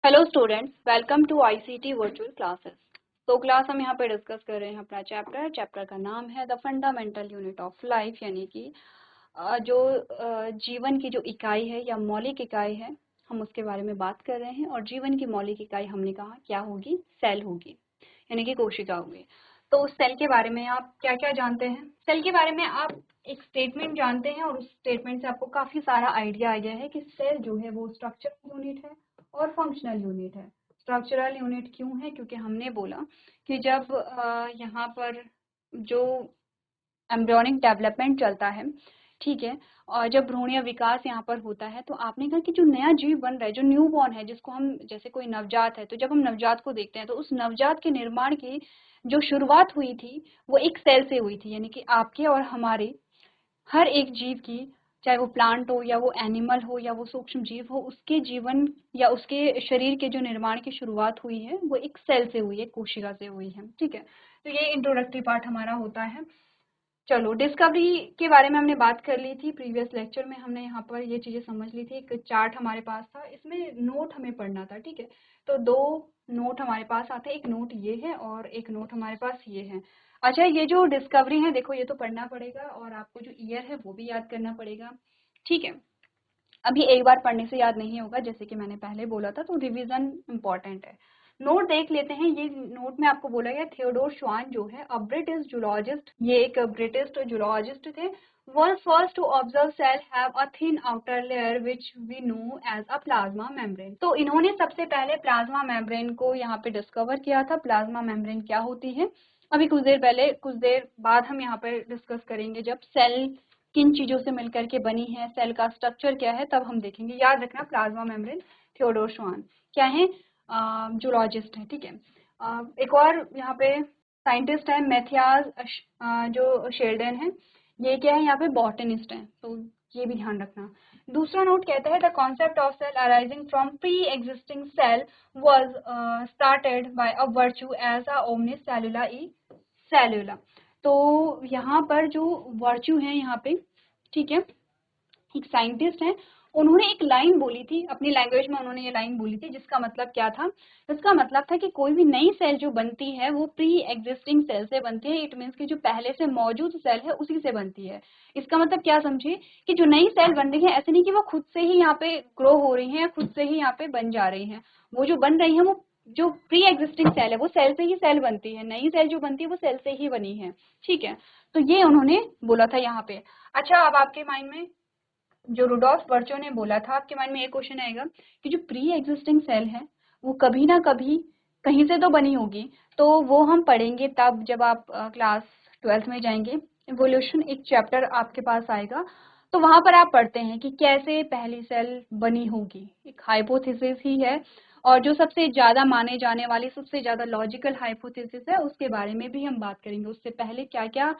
Hello students, welcome to ICT virtual classes. तो class हम यहाँ पे डिस्कस कर रहे हैं अपना चैप्टर का नाम है the fundamental unit of life, यानी कि जीवन की जो इकाई है या मौलिक इकाई है, हम उसके बारे में बात कर रहे हैं। और जीवन की मौलिक इकाई हमने कहा क्या होगी? सेल होगी, यानी कि कोशिका होगी। तो उस सेल के बारे में आप क्या क्या जानते हैं? सेल के बारे में आप एक स्टेटमेंट जानते हैं और उस स्टेटमेंट से आपको काफी सारा आइडिया आ गया है कि सेल जो है वो स्ट्रक्चरल यूनिट है और फंक्शनल यूनिट है। स्ट्रक्चरल यूनिट क्यों है? क्योंकि हमने बोला कि जब यहाँ पर जो एम्ब्रियोनिक डेवलपमेंट चलता है, ठीक है, और जब भ्रूणीय विकास यहाँ पर होता है, तो आपने कहा कि जो नया जीव बन रहा है, जो न्यू बॉर्न है, जिसको हम जैसे कोई नवजात है, तो जब हम नवजात को देखते हैं तो उस नवजात के निर्माण की जो शुरुआत हुई थी वो एक सेल से हुई थी। यानी कि आपके और हमारे हर एक जीव की, चाहे वो प्लांट हो या वो एनिमल हो या वो सूक्ष्म जीव हो, उसके जीवन या उसके शरीर के जो निर्माण की शुरुआत हुई है वो एक सेल से हुई है, कोशिका से हुई है। ठीक है, तो ये इंट्रोडक्टरी पार्ट हमारा होता है। चलो, डिस्कवरी के बारे में हमने बात कर ली थी प्रीवियस लेक्चर में। हमने यहाँ पर ये चीजें समझ ली थी। एक चार्ट हमारे पास था, इसमें नोट हमें पढ़ना था। ठीक है, तो दो नोट हमारे पास आते हैं, एक नोट ये है और एक नोट हमारे पास ये है। अच्छा, ये जो डिस्कवरी है, देखो ये तो पढ़ना पड़ेगा और आपको जो ईयर है वो भी याद करना पड़ेगा। ठीक है, अभी एक बार पढ़ने से याद नहीं होगा, जैसे कि मैंने पहले बोला था, तो रिवीजन इम्पॉर्टेंट है। नोट देख लेते हैं। ये नोट में आपको बोला गया थियोडोर श्वान जो है, अ ब्रिटिश जूलॉजिस्ट, ये एक ब्रिटिश जूलॉजिस्ट थे, was first to observe cell have a thin outer layer which we know as a plasma membrane। तो इन्होंने सबसे पहले प्लाज्मा मेम्ब्रेन को यहाँ पे डिस्कवर किया था। प्लाज्मा मेम्ब्रेन क्या होती है, अभी कुछ देर बाद हम यहाँ पे डिस्कस करेंगे। जब सेल किन चीजों से मिलकर के बनी है, सेल का स्ट्रक्चर क्या है, तब हम देखेंगे। याद रखना, प्लाज्मा मेम्ब्रेन, थियोडोर श्वान क्या है? जूलॉजिस्ट है। ठीक है, एक और यहाँ पे साइंटिस्ट है, मैथियाज जो शेल्डन है, ये क्या है यहाँ पे? बॉटनिस्ट है, तो ये भी ध्यान रखना। दूसरा नोट कहता है the concept of cell arising from pre existing cell was started by a Virchow as a ओमनिस सेलुला ई सेलुला। तो यहाँ पर जो वर्च्यू है यहाँ पे, ठीक है, एक साइंटिस्ट हैं, उन्होंने एक लाइन बोली थी अपनी लैंग्वेज में। उन्होंने ये लाइन बोली थी जिसका मतलब क्या था? इसका मतलब था कि कोई भी नई सेल जो बनती है वो प्री एग्जिस्टिंग सेल से बनती है। इट मीन्स कि जो पहले से मौजूद सेल है उसी से बनती है। इसका मतलब क्या समझिए कि जो नई सेल बन रही है, ऐसे नहीं कि वो खुद से ही यहाँ पे ग्रो हो रही है या खुद से ही यहाँ पे बन जा रही है। वो जो बन रही है वो जो प्री एग्जिस्टिंग सेल है वो सेल से ही सेल बनती है। नई सेल जो बनती है वो सेल से ही बनी है। ठीक है, तो ये उन्होंने बोला था यहाँ पे। अच्छा, अब आपके माइंड में जो रुडोल्फ वर्चो ने बोला था, आपके माइंड में एक क्वेश्चन आएगा कि जो प्री एग्जिस्टिंग सेल है वो कभी ना कभी कहीं से तो बनी होगी। तो वो हम पढ़ेंगे तब जब आप क्लास 12th में जाएंगे। इवोल्यूशन एक चैप्टर आपके पास आएगा, तो वहां पर आप पढ़ते हैं कि कैसे पहली सेल बनी होगी। एक हाइपोथेसिस ही है, और जो सबसे ज्यादा माने जाने वाली, सबसे ज्यादा लॉजिकल हाइपोथेसिस है, उसके बारे में भी हम बात करेंगे। उससे पहले क्या क्या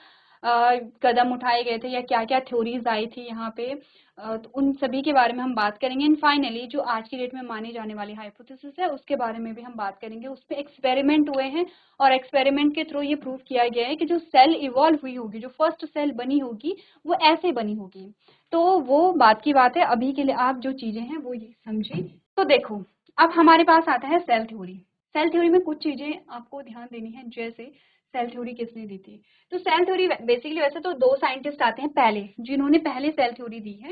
कदम उठाए गए थे या क्या क्या थ्योरीज आई थी यहाँ पे, तो उन सभी के बारे में हम बात करेंगे। एंड फाइनली जो आज की डेट में मानी जाने वाली हाइपोथेसिस है उसके बारे में भी हम बात करेंगे। उस पर एक्सपेरिमेंट हुए हैं और एक्सपेरिमेंट के थ्रू ये प्रूव किया गया है कि जो सेल इवॉल्व हुई होगी, जो फर्स्ट सेल बनी होगी, वो ऐसे बनी होगी। तो वो बात की बात है, अभी के लिए आप जो चीजें हैं वो ये समझिए। तो देखो, अब हमारे पास आता है सेल थ्योरी। सेल थ्योरी में कुछ चीजें आपको ध्यान देनी है। जैसे सेल थ्योरी किसने दी थी? तो सेल थ्योरी बेसिकली, वैसे तो दो साइंटिस्ट आते हैं पहले जिन्होंने पहले सेल थ्योरी दी है।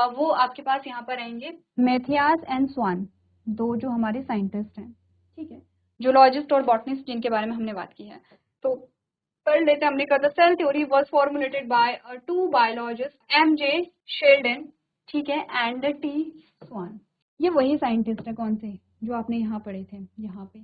वो आपके पास यहाँ पर आएंगे, मैथियास एंड स्वान, दो जो हमारे साइंटिस्ट हैं। ठीक है, जूलॉजिस्ट और बॉटनिस्ट जिनके बारे में हमने बात की है। तो पढ़ लेते हैं। हमने कहा था cell theory was formulated by two biologist, M J Schleiden, ठीक है, एंड टी स्वान। ये वही साइंटिस्ट है, कौन से, जो आपने यहाँ पढ़े थे। यहाँ पे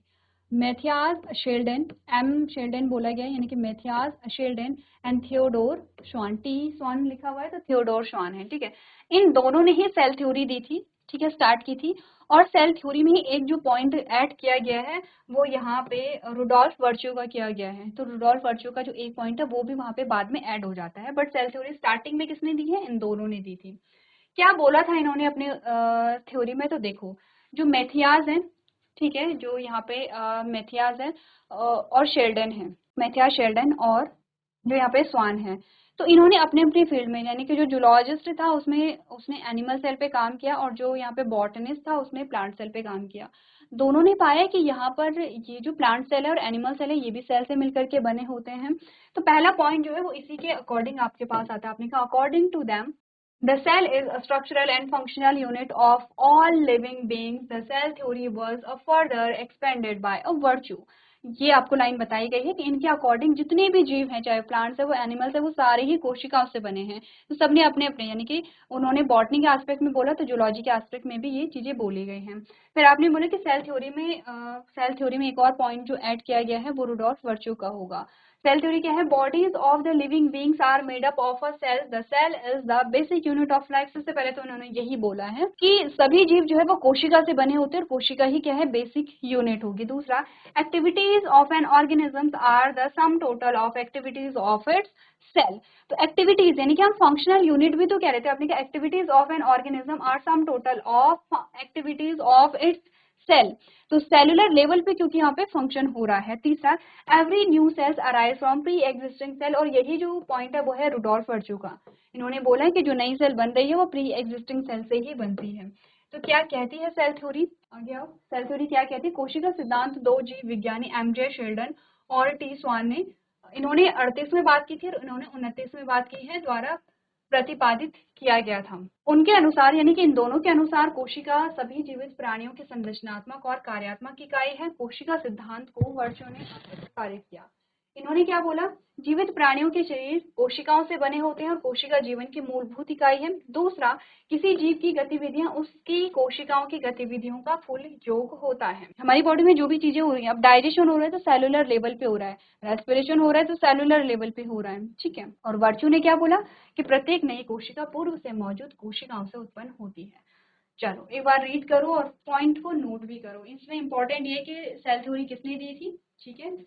मैथियास शेल्डन, एम शेल्डन बोला गया है, यानी कि मैथियास शेल्डन एंड थियोडोर श्वान, टी स्वान लिखा हुआ है तो थियोडोर श्वान है। ठीक है, इन दोनों ने ही सेल थ्योरी दी थी। ठीक है, स्टार्ट की थी। और सेल थ्योरी में ही एक जो पॉइंट ऐड किया गया है वो यहाँ पे रुडोल्फ वर्च्यू का किया गया है। तो रुडोल्फ वर्च्यू का जो एक पॉइंट है वो भी वहाँ पे बाद में ऐड हो जाता है। बट सेल थ्योरी स्टार्टिंग में किसने दी है? इन दोनों ने दी थी। क्या बोला था इन्होंने अपने थ्योरी में? तो देखो, जो मैथियास है, ठीक है, जो यहाँ पे मैथियास है और शेल्डन है, मैथियास शेल्डन और जो यहाँ पे स्वान है, तो इन्होंने अपने अपने फील्ड में, यानी कि जो जूलॉजिस्ट था उसमें उसने एनिमल सेल पे काम किया, और जो यहाँ पे बॉटनिस्ट था उसने प्लांट सेल पे काम किया। दोनों ने पाया कि यहाँ पर ये जो प्लांट सेल है और एनिमल सेल है ये भी सेल से मिलकर के बने होते हैं। तो पहला पॉइंट जो है वो इसी के अकॉर्डिंग आपके पास आता है। आपने कहा according to them the cell is a structural and functional unit of all living beings. The cell theory was a further expanded by a virtue. ये आपको लाइन बताई गई है कि इनके अकॉर्डिंग जितने भी जीव हैं, चाहे प्लांट्स है वो एनिमल्स है, वो सारे ही कोशिकाओं से बने हैं। तो सबने अपने अपने, यानी कि उन्होंने बॉटनी के एस्पेक्ट में बोला तो जूलॉजी के एस्पेक्ट में भी ये चीजें बोली गई हैं। फिर आपने बोला कि सेल थ्योरी में एक और पॉइंट जो ऐड किया गया है वो रुडोल्फ वर्च्यू का होगा। सेल थ्योरी क्या है? Bodies of the living beings are made up of a cell, the cell is the basic unit of life. सबसे पहले तो उन्होंने यही बोला है कि सभी जीव जो है वो कोशिका से बने होते हैं, और कोशिका ही क्या है? बेसिक यूनिट होगी। दूसरा, activities of an organism are the sum total of activities of its cell. तो एक्टिविटीज यानी कि हम फंक्शनल यूनिट भी तो कह रहे थे, आपने कहा activities of an organism are sum total of activities of its cell. तो सेलुलर लेवल पे क्योंकि यहाँ पे फंक्शन हो रहा है। तीसरा, every new cells arise from pre existing cell, और यही जो पॉइंट है वो है रुडोल्फ वर्च्यू का। इन्होंने बोला है कि जो नई सेल बन रही है वो प्री एग्जिस्टिंग सेल से ही बनती है। तो क्या कहती है सेल थ्योरी? आगे आओ। सेल थ्योरी क्या कहती है? कोशिका सिद्धांत दो जीव विज्ञानी एमजे शेल्डन और टी स्वान ने, इन्होंने 38 में बात की थी और इन्होंने 29 में बात की है, द्वारा प्रतिपादित किया गया था। उनके अनुसार, यानी कि इन दोनों के अनुसार, कोशिका सभी जीवित प्राणियों की संरचनात्मक और कार्यात्मक इकाई है। कोशिका सिद्धांत को वर्च्यू ने पारित किया। इन्होंने क्या बोला? जीवित प्राणियों के शरीर कोशिकाओं से बने होते हैं और कोशिका जीवन की मूलभूत इकाई है। दूसरा, किसी जीव की गतिविधियां उसकी कोशिकाओं की गतिविधियों का कुल योग होता है। हमारी बॉडी में जो भी चीजें हो रही हैं, अब डाइजेशन हो रहा है तो सेलुलर लेवल पे हो रहा है, रेस्पिरेशन हो रहा है तो सेलुलर लेवल पे हो रहा है, ठीक है। और वर्च्यू ने क्या बोला कि प्रत्येक नई कोशिका पूर्व से मौजूद कोशिकाओं से उत्पन्न होती है। चलो एक बार रीड करो और पॉइंट को नोट भी करो। इसमें इंपॉर्टेंट ये कि सेल थ्योरी किसने दी थी, ठीक है,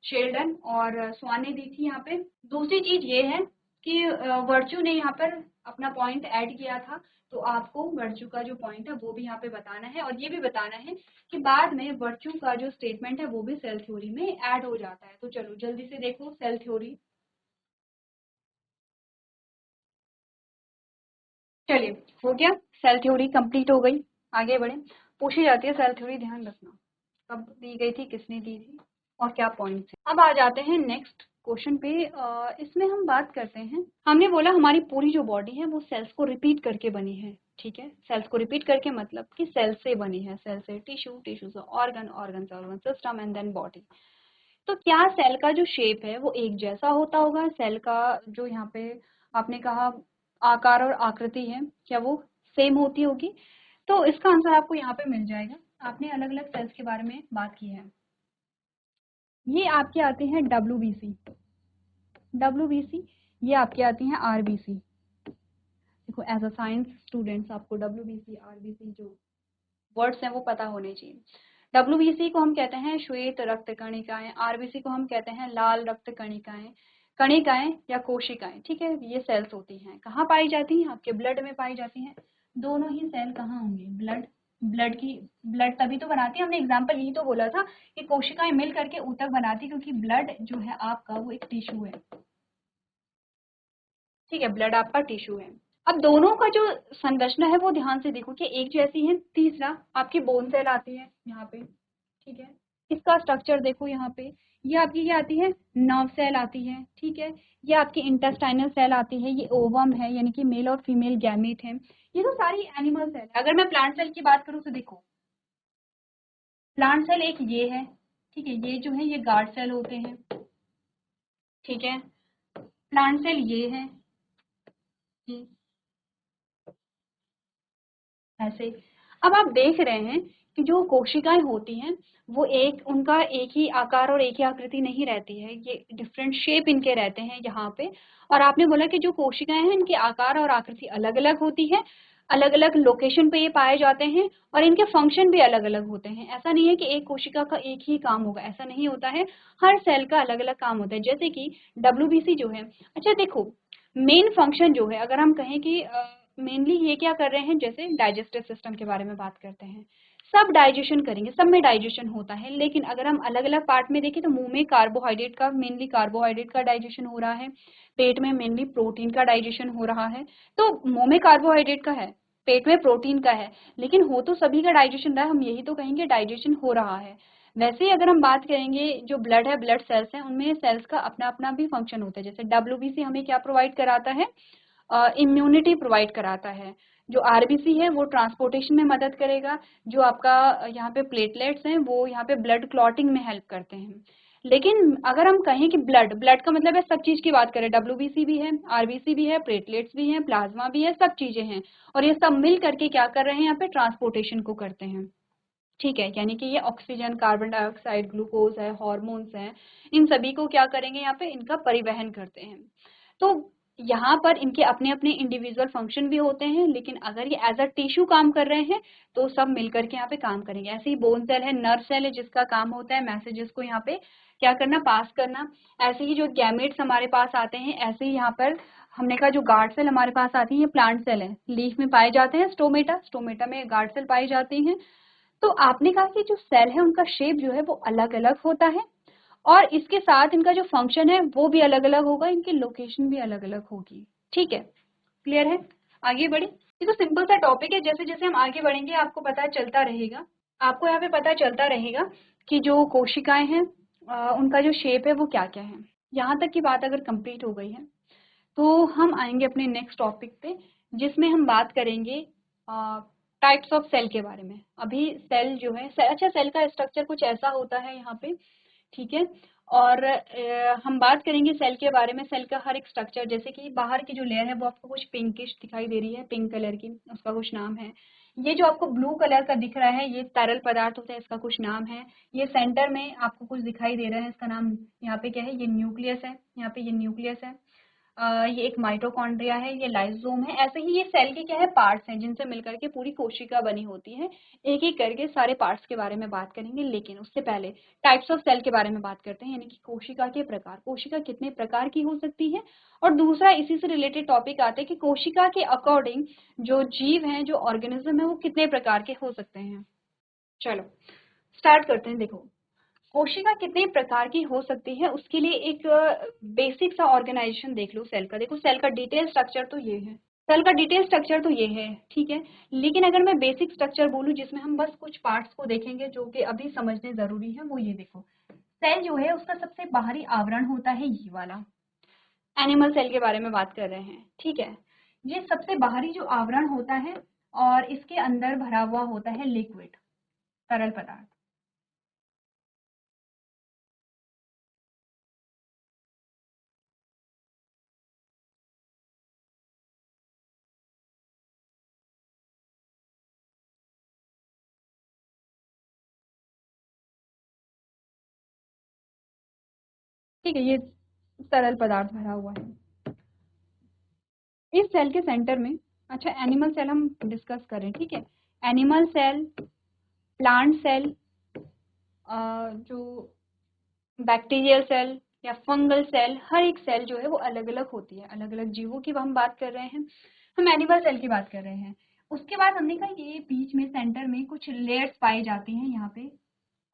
शेल्डन और स्वान ने दी थी यहाँ पे। दूसरी चीज ये है कि वर्च्यू ने यहाँ पर अपना पॉइंट ऐड किया था, तो आपको वर्च्यू का जो पॉइंट है वो भी यहाँ पे बताना है, और ये भी बताना है कि बाद में वर्च्यू का जो स्टेटमेंट है वो भी सेल थ्योरी में ऐड हो जाता है। तो चलो जल्दी से देखो सेल थ्योरी। चलिए, हो गया, सेल थ्योरी कंप्लीट हो गई। आगे बढ़े। पूछी जाती है सेल थ्योरी, ध्यान रखना कब दी गई थी, किसने दी थी, और क्या पॉइंट्स हैं। अब आ जाते हैं नेक्स्ट क्वेश्चन पे। इसमें हम बात करते हैं, हमने बोला हमारी पूरी जो बॉडी है वो सेल्स को रिपीट करके बनी है, ठीक है। सेल्स को रिपीट करके मतलब कि सेल से बनी है, सेल से टिश्यू, टिश्यू से ऑर्गन, ऑर्गन से organ system and then body. तो क्या सेल का जो शेप है वो एक जैसा होता होगा? सेल का जो यहाँ पे आपने कहा आकार और आकृति है, क्या वो सेम होती होगी? तो इसका आंसर आपको यहाँ पे मिल जाएगा। आपने अलग अलग सेल्स के बारे में बात की है। ये आपके आते हैं WBC, WBC, ये आपके आती हैं RBC। देखो एज अ साइंस स्टूडेंट्स आपको WBC RBC जो वर्ड्स हैं वो पता होने चाहिए। WBC को हम कहते हैं श्वेत रक्त कणिकाएं, RBC को हम कहते हैं लाल रक्त कणिकाएं, कणिकाएं या कोशिकाएं, ठीक है। ये सेल्स होती हैं, कहाँ पाई जाती हैं? आपके ब्लड में पाई जाती हैं। दोनों ही सेल कहाँ होंगे? ब्लड, ब्लड तभी तो बनाती है। हमने एग्जाम्पल यही तो बोला था कि कोशिकाएं मिल करके ऊतक बनाती, क्योंकि ब्लड जो है आपका वो एक टिश्यू है, ठीक है, ब्लड आपका टिश्यू है। अब दोनों का जो संरचना है वो ध्यान से देखो कि एक जैसी है। तीसरा, आपकी बोन सेल आती है यहाँ पे, ठीक है, इसका स्ट्रक्चर देखो यहाँ पे। ये आपकी क्या आती है? नर्व सेल आती है, ठीक है। ये आपकी इंटेस्टाइनल सेल आती है, ये ओवम है, यानी कि मेल और फीमेल गैमेट है। ये तो सारी एनिमल सेल है। अगर मैं प्लांट सेल की बात करूँ तो देखो, प्लांट सेल एक ये है, ठीक है, ये जो है ये गार्ड सेल होते हैं, ठीक है। प्लांट सेल ये है, ये ऐसे। अब आप देख रहे हैं कि जो कोशिकाएं होती हैं वो उनका एक ही आकार और एक ही आकृति नहीं रहती है, ये डिफरेंट शेप इनके रहते हैं यहाँ पे। और आपने बोला कि जो कोशिकाएं हैं इनके आकार और आकृति अलग अलग होती है, अलग अलग लोकेशन पे ये पाए जाते हैं, और इनके फंक्शन भी अलग अलग होते हैं। ऐसा नहीं है कि एक कोशिका का एक ही काम होगा, ऐसा नहीं होता है। हर सेल का अलग अलग काम होता है। जैसे कि WBC जो है, अच्छा देखो, मेन फंक्शन जो है, अगर हम कहें कि मेनली ये क्या कर रहे हैं, जैसे डाइजेस्टिव सिस्टम के बारे में बात करते हैं, सब डाइजेशन करेंगे, सब में डाइजेशन होता है। लेकिन अगर हम अलग अलग पार्ट में देखें तो मुंह में कार्बोहाइड्रेट का, मेनली कार्बोहाइड्रेट का डाइजेशन हो रहा है, पेट में मेनली प्रोटीन का डाइजेशन हो रहा है। तो मुंह में कार्बोहाइड्रेट का है, पेट में प्रोटीन का है, लेकिन हो तो सभी का डाइजेशन रहा है, हम यही तो कहेंगे डाइजेशन हो रहा है। वैसे ही अगर हम बात करेंगे, जो ब्लड है, ब्लड सेल्स हैं, उनमें सेल्स का अपना अपना भी फंक्शन होता है। जैसे डब्ल्यूबीसी हमें क्या प्रोवाइड कराता है, इम्यूनिटी प्रोवाइड कराता है। जो आरबीसी है वो ट्रांसपोर्टेशन में मदद करेगा। जो आपका यहाँ पे प्लेटलेट्स हैं वो यहाँ पे ब्लड क्लॉटिंग में हेल्प करते हैं। लेकिन अगर हम कहें कि ब्लड, ब्लड का मतलब है सब चीज की बात करें, डब्ल्यूबीसी भी है, आरबीसी भी है, प्लेटलेट्स भी हैं, प्लाज्मा भी है, सब चीजें हैं, और ये सब मिल करके क्या कर रहे हैं, यहाँ पे ट्रांसपोर्टेशन को करते हैं। ठीक है, यानी कि ये ऑक्सीजन, कार्बन डाइऑक्साइड, ग्लूकोज है, हॉर्मोन्स हैं, इन सभी को क्या करेंगे, यहाँ पे इनका परिवहन करते हैं। तो यहाँ पर इनके अपने अपने इंडिविजुअल फंक्शन भी होते हैं, लेकिन अगर ये एज अ टिश्यू काम कर रहे हैं तो सब मिलकर के यहाँ पे काम करेंगे। ऐसे ही बोन सेल है, नर्व सेल है, जिसका काम होता है मैसेजेस को यहाँ पे क्या करना, पास करना। ऐसे ही जो गैमेट्स हमारे पास आते हैं, ऐसे ही यहाँ पर हमने कहा जो गार्ड सेल हमारे पास आती है, ये प्लांट सेल है, लीफ में पाए जाते हैं, स्टोमेटा, स्टोमेटा में गार्ड सेल पाई जाती हैं। तो आपने कहा कि जो सेल है उनका शेप जो है वो अलग अलग होता है, और इसके साथ इनका जो फंक्शन है वो भी अलग अलग होगा, इनकी लोकेशन भी अलग अलग होगी। ठीक है, क्लियर है? आगे बढ़े। ये तो सिंपल सा टॉपिक है, जैसे जैसे हम आगे बढ़ेंगे आपको पता चलता रहेगा, आपको यहाँ पे पता चलता रहेगा कि जो कोशिकाएं हैं उनका जो शेप है वो क्या क्या है। यहाँ तक की बात अगर कंप्लीट हो गई है तो हम आएंगे अपने नेक्स्ट टॉपिक पे, जिसमें हम बात करेंगे टाइप्स ऑफ सेल के बारे में। अभी सेल जो है, अच्छा सेल का स्ट्रक्चर कुछ ऐसा होता है यहाँ पे, ठीक है। और हम बात करेंगे सेल के बारे में, सेल का हर एक स्ट्रक्चर, जैसे कि बाहर की जो लेयर है वो आपको कुछ पिंकिश दिखाई दे रही है, पिंक कलर की, उसका कुछ नाम है। ये जो आपको ब्लू कलर का दिख रहा है ये तरल पदार्थ होता है, इसका कुछ नाम है। ये सेंटर में आपको कुछ दिखाई दे रहा है, इसका नाम यहाँ पे क्या है, ये न्यूक्लियस है, यहाँ पे ये न्यूक्लियस है। ये एक माइटोकॉन्ड्रिया है, ये लाइसोम है। ऐसे ही ये सेल के क्या है, पार्ट्स हैं, जिनसे मिलकर के पूरी कोशिका बनी होती है। एक एक करके सारे पार्ट्स के बारे में बात करेंगे, लेकिन उससे पहले टाइप्स ऑफ सेल के बारे में बात करते हैं, यानी कि कोशिका के प्रकार, कोशिका कितने प्रकार की हो सकती है। और दूसरा इसी से रिलेटेड टॉपिक आते हैं कि कोशिका के अकॉर्डिंग जो जीव हैं, जो ऑर्गेनिज्म है, वो कितने प्रकार के हो सकते हैं। चलो स्टार्ट करते हैं। देखो, कोशिका कितने प्रकार की हो सकती है, उसके लिए एक बेसिक सा ऑर्गेनाइजेशन देख लो सेल का। देखो सेल का डिटेल स्ट्रक्चर तो ये है, सेल का डिटेल स्ट्रक्चर तो ये है, ठीक है। लेकिन अगर मैं बेसिक स्ट्रक्चर बोलूँ जिसमें हम बस कुछ पार्ट्स को देखेंगे जो कि अभी समझने जरूरी है, वो ये देखो, सेल जो है उसका सबसे बाहरी आवरण होता है ये वाला। एनिमल सेल के बारे में बात कर रहे हैं, ठीक है। ये सबसे बाहरी जो आवरण होता है, और इसके अंदर भरा हुआ होता है लिक्विड, तरल पदार्थ। ठीक है, ये तरल पदार्थ भरा हुआ है इस सेल के सेंटर में। अच्छा, एनिमल सेल हम डिस्कस करें, ठीक है। एनिमल सेल, प्लांट सेल, जो बैक्टीरियल सेल या फंगल सेल, हर एक सेल जो है वो अलग अलग होती है, अलग अलग जीवों की हम बात कर रहे हैं, हम एनिमल सेल की बात कर रहे हैं। उसके बाद हमने कहा ये बीच में सेंटर में कुछ लेयर्स पाई जाती हैं, यहाँ पे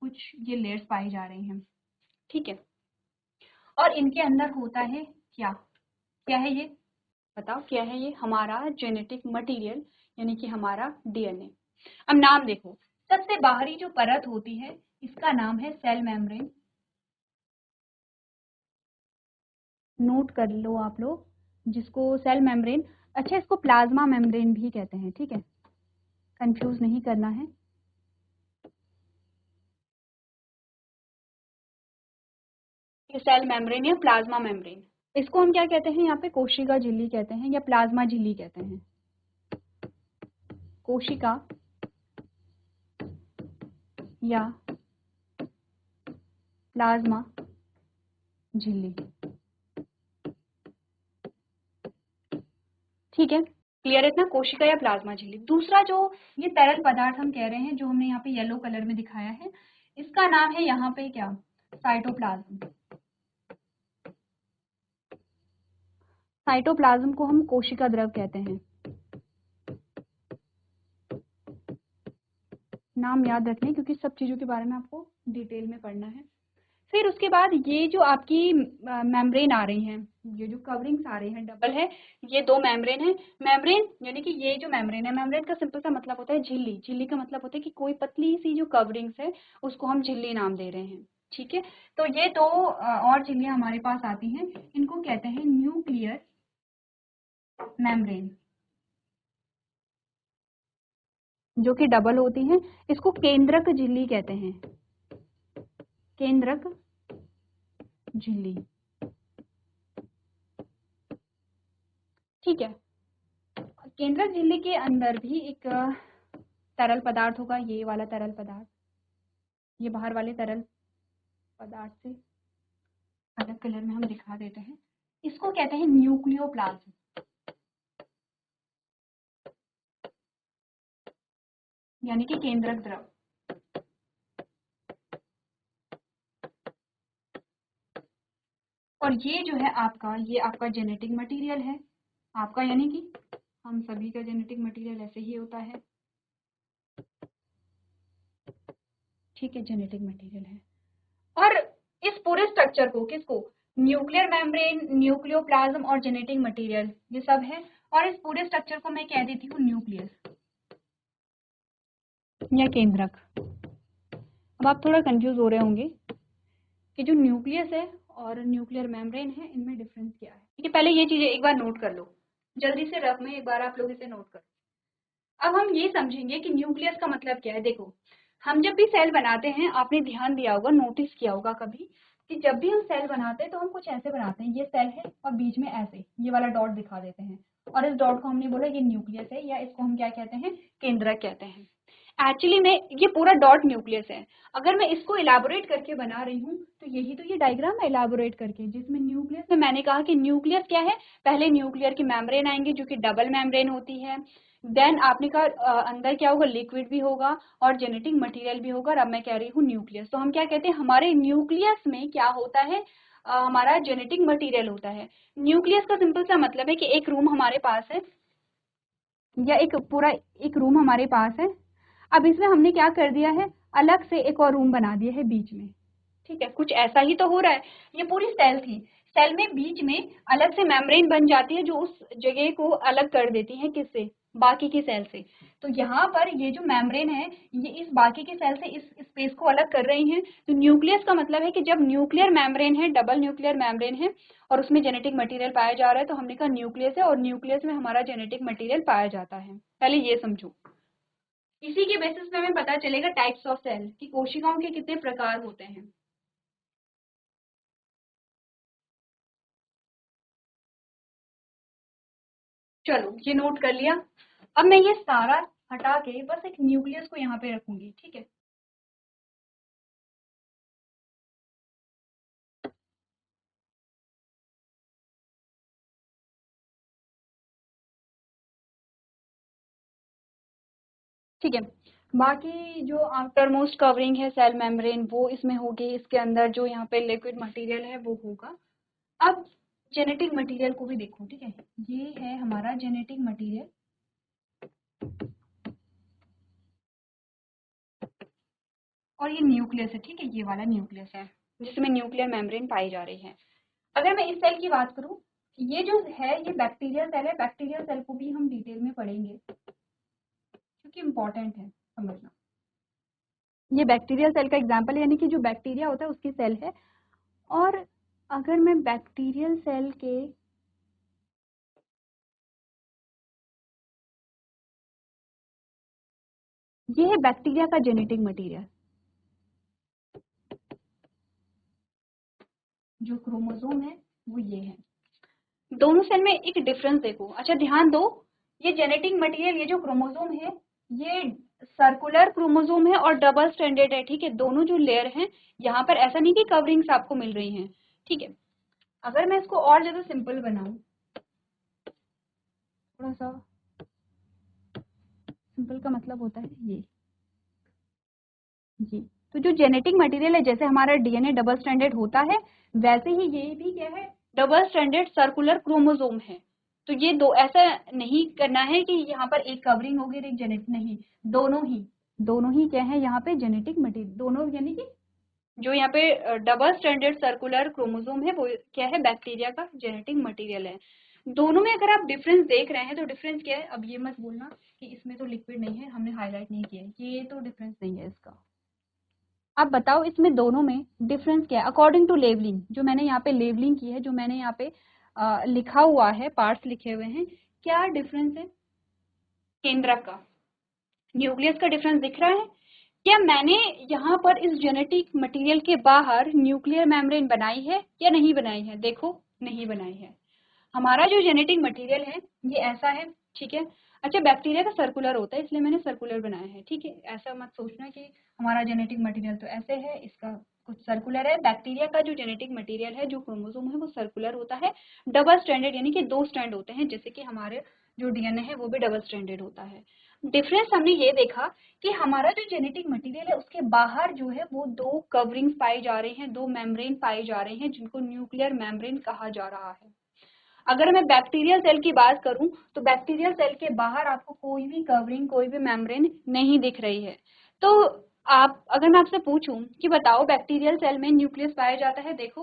कुछ ये लेयर्स पाई जा रही हैं, ठीक है। और इनके अंदर होता है क्या, क्या है ये बताओ, क्या है ये, हमारा जेनेटिक मटेरियल, यानी कि हमारा डीएनए। अब नाम देखो, सबसे बाहरी जो परत होती है इसका नाम है सेल मेम्ब्रेन, नोट कर लो आप लोग, जिसको सेल मेम्ब्रेन, अच्छा इसको प्लाज्मा मेम्ब्रेन भी कहते हैं, ठीक है, कंफ्यूज नहीं करना है। ये सेल मेम्ब्रेन या प्लाज्मा मेम्ब्रेन, इसको हम क्या कहते हैं, यहाँ पे कोशिका झिल्ली कहते हैं या प्लाज्मा झिल्ली कहते हैं, कोशिका या प्लाज्मा झिल्ली, ठीक है। क्लियर है इतना, कोशिका या प्लाज्मा झिल्ली। दूसरा जो ये तरल पदार्थ हम कह रहे हैं, जो हमने यहाँ पे येलो कलर में दिखाया है, इसका नाम है यहाँ पे क्या, साइटोप्लाज्म। साइटोप्लाज्म को हम कोशिका द्रव कहते हैं, नाम याद रखने, क्योंकि सब चीज़ों के बारे में आपको डिटेल में पढ़ना है। फिर उसके बाद ये जो आपकी मेम्ब्रेन आ रही हैं, ये जो कवरिंग्स आ रही हैं डबल है, ये दो मेम्ब्रेन है। मेम्ब्रेन यानी कि ये जो मेम्ब्रेन है, मेम्ब्रेन का सिंपल सा मतलब होता है झिल्ली। झिल्ली का मतलब होता है कि कोई पतली सी जो कवरिंग्स है उसको हम झिल्ली नाम दे रहे हैं, ठीक है। तो ये दो और झिल्लियां हमारे पास आती हैं, इनको कहते हैं न्यूक्लियर मेम्ब्रेन, जो कि डबल होती हैं। इसको केंद्रक झिल्ली कहते हैं, केंद्रक झिल्ली, ठीक है। केंद्रक झिल्ली के अंदर भी एक तरल पदार्थ होगा, ये वाला तरल पदार्थ, ये बाहर वाले तरल पदार्थ से अलग कलर में हम दिखा देते हैं। इसको कहते हैं न्यूक्लियोप्लाज्म, यानी कि केंद्रक द्रव। और ये जो है आपका, ये आपका जेनेटिक मटेरियल है आपका, यानी कि हम सभी का जेनेटिक मटेरियल ऐसे ही होता है, ठीक है, जेनेटिक मटेरियल है। और इस पूरे स्ट्रक्चर को, किसको, न्यूक्लियर मेम्ब्रेन, न्यूक्लियोप्लाज्म और जेनेटिक मटेरियल, ये सब है। और इस पूरे स्ट्रक्चर को मैं कह देती हूँ न्यूक्लियस या केंद्रक। अब आप थोड़ा कंफ्यूज हो रहे होंगे कि जो न्यूक्लियस है और न्यूक्लियर मेम्ब्रेन है, इनमें डिफरेंस क्या है, ठीक है। पहले ये चीजें एक बार नोट कर लो, जल्दी से रफ में एक बार आप लोग इसे नोट करो। अब हम ये समझेंगे कि न्यूक्लियस का मतलब क्या है। देखो, हम जब भी सेल बनाते हैं, आपने ध्यान दिया होगा, नोटिस किया होगा कभी, कि जब भी हम सेल बनाते हैं तो हम कुछ ऐसे बनाते हैं, ये सेल है और बीच में ऐसे ये वाला डॉट दिखा देते हैं, और इस डॉट को हमने बोला ये न्यूक्लियस है, या इसको हम क्या कहते हैं, केंद्रक कहते हैं। एक्चुअली में ये पूरा डॉट न्यूक्लियस है। अगर मैं इसको इलाबोरेट करके बना रही हूँ तो यही तो ये डायग्राम है इलाबोरेट करके, जिसमें न्यूक्लियस में मैंने कहा कि न्यूक्लियस क्या है, पहले न्यूक्लियर की मेम्ब्रेन आएंगे जो कि डबल मेम्ब्रेन होती है। देन आपने कहा अंदर क्या होगा, लिक्विड भी होगा और जेनेटिक मटेरियल भी होगा। और अब मैं कह रही हूँ न्यूक्लियस, तो हम क्या कहते हैं, हमारे न्यूक्लियस में क्या होता है, हमारा जेनेटिक मटेरियल होता है। न्यूक्लियस का सिंपल सा मतलब है कि एक रूम हमारे पास है, या एक पूरा एक रूम हमारे पास है। अब इसमें हमने क्या कर दिया है, अलग से एक और रूम बना दिया है बीच में, ठीक है। कुछ ऐसा ही तो हो रहा है। ये पूरी सेल थी, सेल में बीच में अलग से मेम्ब्रेन बन जाती है जो उस जगह को अलग कर देती है, किससे, बाकी की सेल से। तो यहाँ पर ये जो मेम्ब्रेन है, ये इस बाकी की सेल से इस स्पेस को अलग कर रही है। तो न्यूक्लियस का मतलब है कि जब न्यूक्लियर मेम्ब्रेन है, डबल न्यूक्लियर मेम्ब्रेन है और उसमें जेनेटिक मटेरियल पाया जा रहा है, तो हमने कहा न्यूक्लियस है, और न्यूक्लियस में हमारा जेनेटिक मटेरियल पाया जाता है। पहले ये समझो, इसी के बेसिस पे हमें पता चलेगा टाइप्स ऑफ सेल की, कोशिकाओं के कितने प्रकार होते हैं। चलो ये नोट कर लिया। अब मैं ये सारा हटा के बस एक न्यूक्लियस को यहाँ पे रखूंगी, ठीक है। ठीक है, बाकी जो आफ्टर मोस्ट कवरिंग है सेल मेम्ब्रेन, वो इसमें होगी, इसके अंदर जो यहाँ पे लिक्विड मटेरियल है वो होगा। अब जेनेटिक मटेरियल को भी देखो, ठीक है, ये है हमारा जेनेटिक मटेरियल, और ये न्यूक्लियस है, ठीक है, ये वाला न्यूक्लियस है जिसमें न्यूक्लियर मेम्ब्रेन पाई जा रही है। अगर मैं इस सेल की बात करूं, ये जो है ये बैक्टीरियल सेल है, बैक्टीरियल सेल को भी हम डिटेल में पढ़ेंगे क्योंकि इम्पोर्टेंट है समझना। ये बैक्टीरियल सेल का एग्जाम्पल है, यानी कि जो बैक्टीरिया होता है उसकी सेल है। और अगर मैं बैक्टीरियल सेल के ये है बैक्टीरिया का जेनेटिक मटेरियल, जो क्रोमोसोम है वो ये है। दोनों सेल में एक डिफरेंस देखो, अच्छा ध्यान दो, ये जेनेटिक मटेरियल, ये जो क्रोमोसोम है, ये सर्कुलर क्रोमोसोम है और डबल स्ट्रैंडेड है, ठीक है। दोनों जो लेयर हैं यहाँ पर, ऐसा नहीं कि कवरिंग्स आपको मिल रही हैं, ठीक है। अगर मैं इसको और ज्यादा सिंपल बनाऊं, थोड़ा सा सिंपल का मतलब होता है ये जी। तो जो जेनेटिक मटेरियल है, जैसे हमारा डीएनए डबल स्ट्रैंडेड होता है, वैसे ही ये भी क्या है, डबल स्ट्रैंडेड सर्कुलर क्रोमोसोम है। तो ये दो, ऐसा नहीं करना है कि यहाँ पर एक कवरिंग होगी और एक जेनेटिक, नहीं, दोनों ही। दोनों ही क्या है यहाँ पे जेनेटिक मटेरियल, दोनों यानी कि जो यहाँ पे डबल स्ट्रैंडेड सर्कुलर क्रोमोसोम है वो क्या है, बैक्टीरिया का जेनेटिक मटेरियल है। दोनों में अगर आप डिफरेंस देख रहे हैं तो डिफरेंस क्या है, अब ये मत बोलना कि इसमें तो लिक्विड नहीं है, हमने हाईलाइट नहीं किया है, ये तो डिफरेंस नहीं है इसका। आप बताओ इसमें दोनों में डिफरेंस क्या है अकॉर्डिंग टू लेबलिंग, जो मैंने यहाँ पे लेबलिंग की है, जो मैंने यहाँ पे लिखा हुआ है, पार्ट्स लिखे हुए हैं, क्या डिफरेंस है। केंद्रक का, न्यूक्लियस का डिफरेंस दिख रहा है क्या। मैंने यहाँ पर इस जेनेटिक मटेरियल के बाहर न्यूक्लियर मेम्ब्रेन बनाई है या नहीं बनाई है, देखो नहीं बनाई है। हमारा जो जेनेटिक मटेरियल है ये ऐसा है, ठीक है। अच्छा, बैक्टीरिया का सर्कुलर होता है इसलिए मैंने सर्कुलर बनाया है, ठीक है। ऐसा मत सोचना कि हमारा जेनेटिक मटेरियल तो ऐसे है, इसका कुछ सर्कुलर है। बैक्टीरिया का जो जेनेटिक मटेरियल है, जो क्रोमोसोम है, वो सर्कुलर होता है, डबल स्ट्रैंडेड यानी कि 2 स्ट्रैंड होते हैं, जैसे कि हमारे जो डीएनए है वो भी डबल स्ट्रैंडेड होता है। डिफरेंस हमने ये देखा कि हमारा जो जेनेटिक मटेरियल है उसके बाहर जो है वो 2 कवरिंग्स पाई जा रही हैं, 2 मेम्ब्रेन पाए जा रहे हैं, जिनको न्यूक्लियर मेम्ब्रेन कहा जा रहा है। अगर मैं बैक्टीरियल सेल की बात करूं तो बैक्टीरियल सेल के बाहर आपको कोई भी कवरिंग, कोई भी मेम्ब्रेन नहीं दिख रही है। तो आप, अगर मैं आपसे पूछूं कि बताओ बैक्टीरियल सेल में न्यूक्लियस पाया जाता है, देखो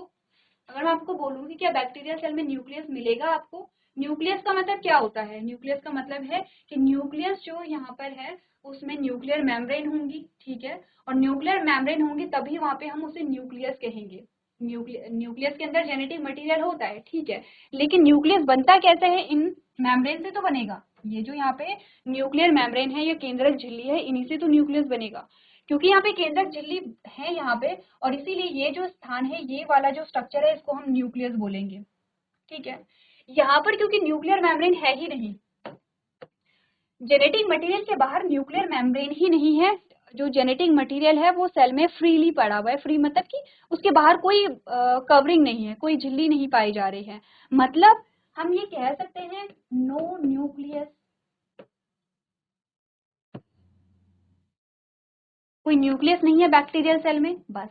अगर मैं आपको बोलूं कि क्या बैक्टीरियल सेल में न्यूक्लियस मिलेगा आपको। न्यूक्लियस का मतलब क्या होता है, न्यूक्लियस का मतलब है कि न्यूक्लियस जो यहाँ पर है उसमें न्यूक्लियर मेम्ब्रेन होंगी, ठीक है। और न्यूक्लियर मेम्ब्रेन होंगी तभी वहां पे हम उसे न्यूक्लियस कहेंगे। न्यूक्लियस के अंदर जेनेटिक मटेरियल होता है, ठीक है। लेकिन न्यूक्लियस बनता कैसे है, इन मेम्ब्रेन से तो बनेगा। ये जो यहाँ पे न्यूक्लियर मेम्ब्रेन है, ये केंद्रक झिल्ली है, इन्हीं से तो न्यूक्लियस बनेगा। क्योंकि यहाँ पे केंद्रक झिल्ली है यहाँ पे, और इसीलिए ये जो स्थान है, ये वाला जो स्ट्रक्चर है, इसको हम न्यूक्लियस बोलेंगे, ठीक है। यहाँ पर क्योंकि न्यूक्लियर मेम्ब्रेन है ही नहीं, जेनेटिक मटेरियल के बाहर न्यूक्लियर मेम्ब्रेन ही नहीं है, जो जेनेटिक मटेरियल है वो सेल में फ्रीली पड़ा हुआ है। फ्री मतलब कि उसके बाहर कोई कवरिंग नहीं है, कोई झिल्ली नहीं पाई जा रही है। मतलब हम ये कह सकते हैं नो न्यूक्लियस, कोई न्यूक्लियस नहीं है बैक्टीरियल सेल में। बस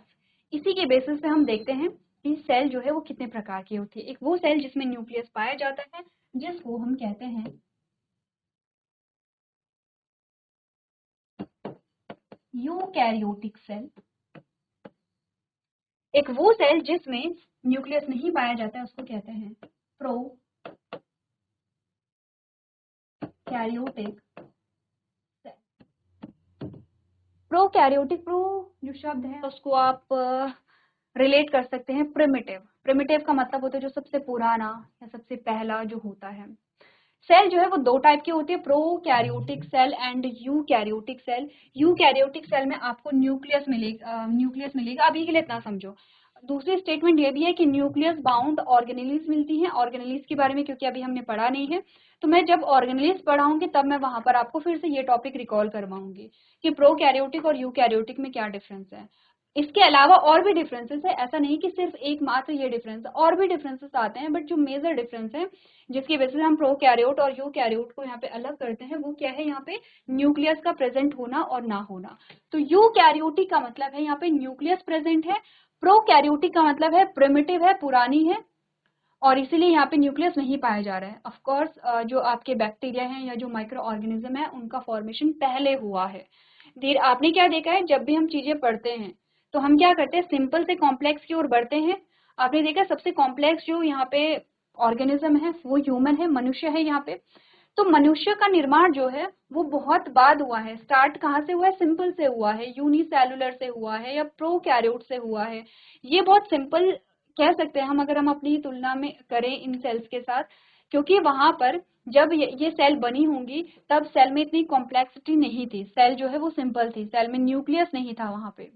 इसी के बेसिस पे हम देखते हैं कि सेल जो है वो कितने प्रकार की होती है। एक वो सेल जिसमें न्यूक्लियस पाया जाता है, जिसको हम कहते हैं यूकैरियोटिक सेल। एक वो सेल जिसमें न्यूक्लियस नहीं पाया जाता है उसको कहते हैं प्रोकैरियोटिक सेल। प्रोकैरियोटिक, प्रो जो शब्द है उसको आप रिलेट कर सकते हैं प्रिमिटिव। प्रिमिटिव का मतलब होता है जो सबसे पुराना या सबसे पहला जो होता है। सेल जो है वो 2 टाइप की होती है, prokaryotic cell and eukaryotic cell. Eukaryotic cell में आपको न्यूक्लियस मिलेगा, अभी के लिए इतना समझो। दूसरी स्टेटमेंट ये भी है कि न्यूक्लियस बाउंड ऑर्गेनेलिज मिलती हैं। ऑर्गेनेलिज के बारे में क्योंकि अभी हमने पढ़ा नहीं है, तो मैं जब ऑर्गेनेलिज पढ़ाऊंगी तब मैं वहां पर आपको फिर से ये टॉपिक रिकॉल करवाऊंगी कि प्रोकैरियोटिक और यूकैरियोटिक में क्या डिफरेंस है। इसके अलावा और भी डिफरेंसेस है, ऐसा नहीं कि सिर्फ एकमात्र ये डिफरेंस है, और भी डिफरेंसेस आते हैं, बट जो मेजर डिफरेंस है जिसकी वजह से हम प्रोकैरियोट और यूकैरियोट को यहाँ पे अलग करते हैं, वो क्या है, यहाँ पे न्यूक्लियस का प्रेजेंट होना और ना होना। तो यूकैरियोटिक का मतलब है यहाँ पे न्यूक्लियस प्रेजेंट है, प्रोकैरियोटिक का मतलब है प्रिमिटिव है, पुरानी है, और इसीलिए यहाँ पे न्यूक्लियस नहीं पाया जा रहा है। ऑफ कोर्स जो आपके बैक्टीरिया हैं या जो माइक्रो ऑर्गेनिज्म है उनका फॉर्मेशन पहले हुआ है। धीरे आपने क्या देखा है, जब भी हम चीजें पढ़ते हैं तो हम क्या करते हैं, सिंपल से कॉम्प्लेक्स की ओर बढ़ते हैं। आपने देखा सबसे कॉम्प्लेक्स जो यहाँ पे ऑर्गेनिज्म है वो ह्यूमन है, मनुष्य है यहाँ पे। तो मनुष्य का निर्माण जो है वो बहुत बाद हुआ है। स्टार्ट कहाँ से हुआ है, सिंपल से हुआ है, यूनिसेलुलर से हुआ है या प्रोकैरियोट से हुआ है। ये बहुत सिंपल कह सकते हैं हम, अगर हम अपनी तुलना में करें इन सेल्स के साथ, क्योंकि वहां पर जब ये सेल बनी होंगी तब सेल में इतनी कॉम्प्लेक्सिटी नहीं थी, सेल जो है वो सिंपल थी, सेल में न्यूक्लियस नहीं था वहां पे।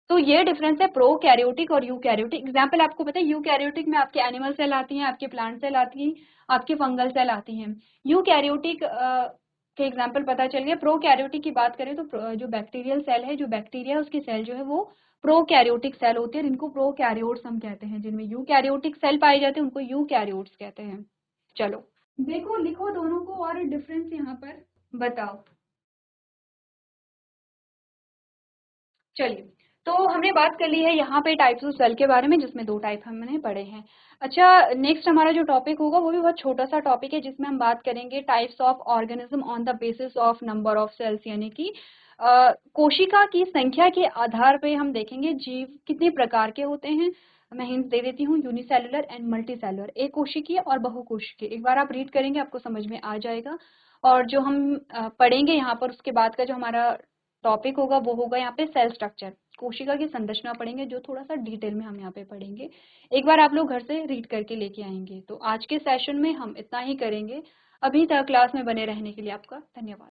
तो ये डिफरेंस है प्रोकैरियोटिक और यूकैरियोटिक। एग्जाम्पल आपको पता है, यूकैरियोटिक में आपके एनिमल सेल आती हैं, आपके प्लांट सेल आती हैं, आपके फंगल सेल आती हैं। यूकैरियोटिक के एग्जाम्पल पता चल गया। प्रोकैरियोटिक की बात करें तो जो बैक्टीरियल सेल है, जो बैक्टीरिया है उसकी सेल जो है वो प्रोकैरियोटिक सेल होती है, इनको प्रोकैरियोट्स हम कहते हैं। जिनमें यूकैरियोटिक सेल पाए जाते हैं उनको यूकैरियोट्स कहते हैं। चलो देखो, लिखो दोनों को और डिफरेंस यहाँ पर बताओ। चलिए, तो हमने बात कर ली है यहाँ पे टाइप्स ऑफ सेल के बारे में, जिसमें 2 टाइप हमने पढ़े हैं। अच्छा, नेक्स्ट हमारा जो टॉपिक होगा वो भी बहुत छोटा सा टॉपिक है, जिसमें हम बात करेंगे types of organism on the basis of number of cells, यानी कि कोशिका की संख्या के आधार पे हम देखेंगे जीव कितने प्रकार के होते हैं। मैं हिंट दे देती हूँ, यूनिसेलुलर एंड मल्टीसेलुलर, एक कोशिकीय और बहुकोशिकीय। एक बार आप रीड करेंगे आपको समझ में आ जाएगा। और जो हम पढ़ेंगे यहाँ पर, उसके बाद का जो हमारा टॉपिक होगा वो होगा यहाँ पे सेल स्ट्रक्चर, कोशिका की संरचना पढ़ेंगे, जो थोड़ा सा डिटेल में हम यहाँ पे पढ़ेंगे। एक बार आप लोग घर से रीड करके लेके आएंगे। तो आज के सेशन में हम इतना ही करेंगे। अभी तक क्लास में बने रहने के लिए आपका धन्यवाद।